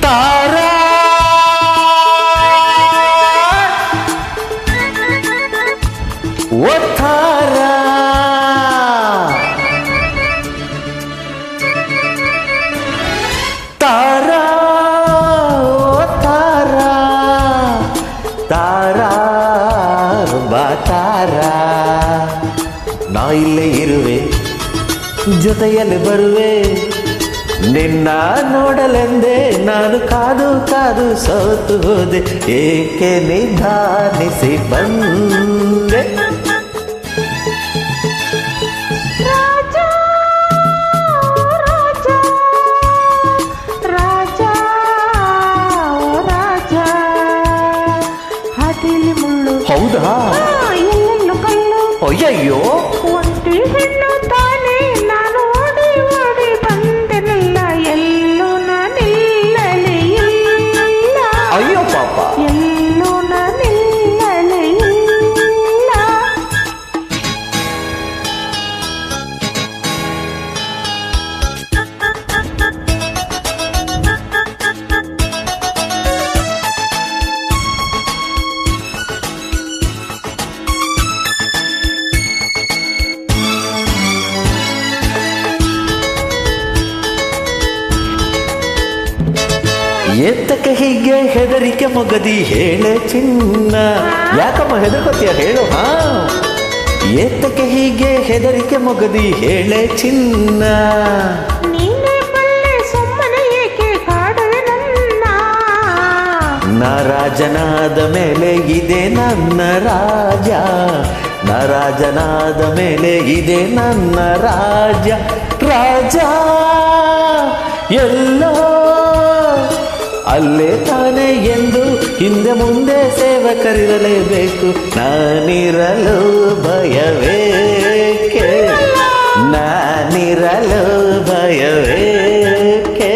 ತಾರಾ ಓ ತಾರಾ ತಾರಾ ಓ ತಾರಾ ತಾರಾ ಬಾ ತಾರಾ ನಾ ಇಲ್ಲೇ ಇರುವೆ ಜೊತೆಯಲ್ಲಿ ಬರುವೆ ನಿನ್ನ ನೋಡಲೆಂದೇ ನಾನು ಕಾದು ಕಾದು ಸೋತು ಹೋದೆ ಏಕೆ ನಿಧಾನಿಸಿ ಬಂದೆ ಹೌದಾ ಎಲ್ಲೆಲ್ಲೂ ಕಲ್ಲು ಅಯ್ಯಯ್ಯೋ ಒಂಟಿ ಹೆಣ್ಣು ತಾನೇ ನಾನು ಓಡಿ ಓಡಿ ಬಂದೆನಲ್ಲ ಎಲ್ಲೂ ನಾನಿಲ್ಲಲೇ ಇಲ್ಲ ಅಯ್ಯೋ ಪಾಪ ಎಲ್ಲೂ ನಾನಿಲ್ಲಲೇ ಇಲ್ಲ ಏತಕ್ಕೆ ಹೀಗೆ ಹೆದರಿಕೆ ಮೊಗದಿ ಹೇಳೆ ಚಿನ್ನ ಯಾಕಮ್ಮ ಹೆದರ್ಕೋತೀಯ ಹೇಳು ಹಾ ಏತಕ್ಕೆ ಹೀಗೆ ಹೆದರಿಕೆ ಮೊಗದಿ ಹೇಳೆ ಚಿನ್ನ ನೀನೇ ಬಲ್ಲೆ ಸುಮ್ಮನೆ ಏಕೆ ಕಾಡುವೆ ನನ್ನ ನರಾಜನಾದ ಮೇಲೆ ಇದೆ ನನ್ನ ರಾಜ ನರಾಜನಾದ ಮೇಲೆ ಇದೆ ನನ್ನ ರಾಜ ರಾಜ ಎಲ್ಲೋ ಅಲ್ಲೇ ತಾನೇ ಎಂದು ಹಿಂದೆ ಮುಂದೆ ಸೇವಕರಿರಲೇಬೇಕು ನಾನಿರಲು ಭಯವೇಕೆ ನಾನಿರಲು ಭಯವೇಕೆ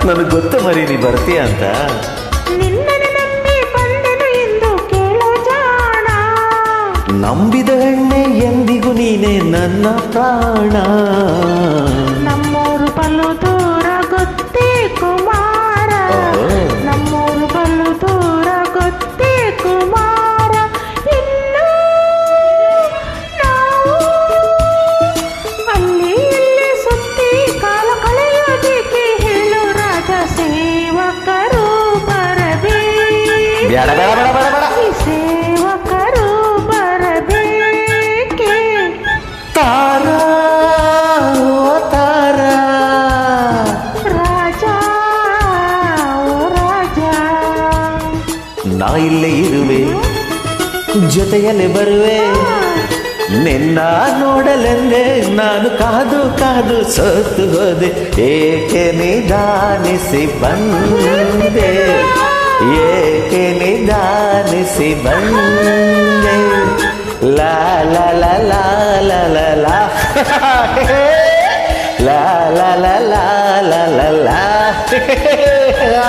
ನನಗೆ ಗೊತ್ತು ಮರಿ ನೀ ಬರ್ತೀಯ ಅಂತ ನಿನ್ನನ್ನು ನಂಬಿ ಬಂದೆನು ಎಂದು ಕೇಳೋ ಜಾಣ ನಂಬಿದ ಹೆಣ್ಣೆ ಎಂದಿಗೂ ನೀನೆ ನನ್ನ ಪ್ರಾಣ ನಮ್ಮೂರು ಬಲು ದೂರ ಗೊತ್ತೇ ಕುಮಾರ ನಮ್ಮೂರು ಬಲು ದೂರ ಗೊತ್ತೇ ಕುಮಾರ ಇನ್ನು ನಾವು ಅಲ್ಲಿ ಇಲ್ಲಿ ಸುತ್ತಿ ಕಾಲ ಕಳೆಯೋದಿಕ್ಕೆ ಹೇಳು ರಾಜ ಸೇವಕರು ಬರಬೇಕು ಬೇಡ ಬೇಡ ಬೇಡ ಬೇಡ ಬೇಡ ಸೇವಕರು ಬರಬೇಕೆ ತಾರಾ ಓ ತಾರಾ ರಾಜ ಓ ರಾಜ ನಾ ಇಲ್ಲೇ ಇರುವೆ ಜೊತೆಯಲ್ಲಿ ಬರುವೆ ನಿನ್ನ ನೋಡಲೆಂದೇ ನಾನು ಕಾದು ಕಾದು ಸೋತು ಹೋದೆ ಏಕೆ ನಿಧಾನಿಸಿ ಬಂದೆ ಏಕೆ ನಿಧಾನಿಸಿ ಬಂದೆ ಲಾ ಲಾ ಲಾ ಲಾ ಲಾ ಲಾ ಲಾ ಲಾ ಲಾ ಲಾ ಲಾ ಲಾ ಲಾ ಲಾ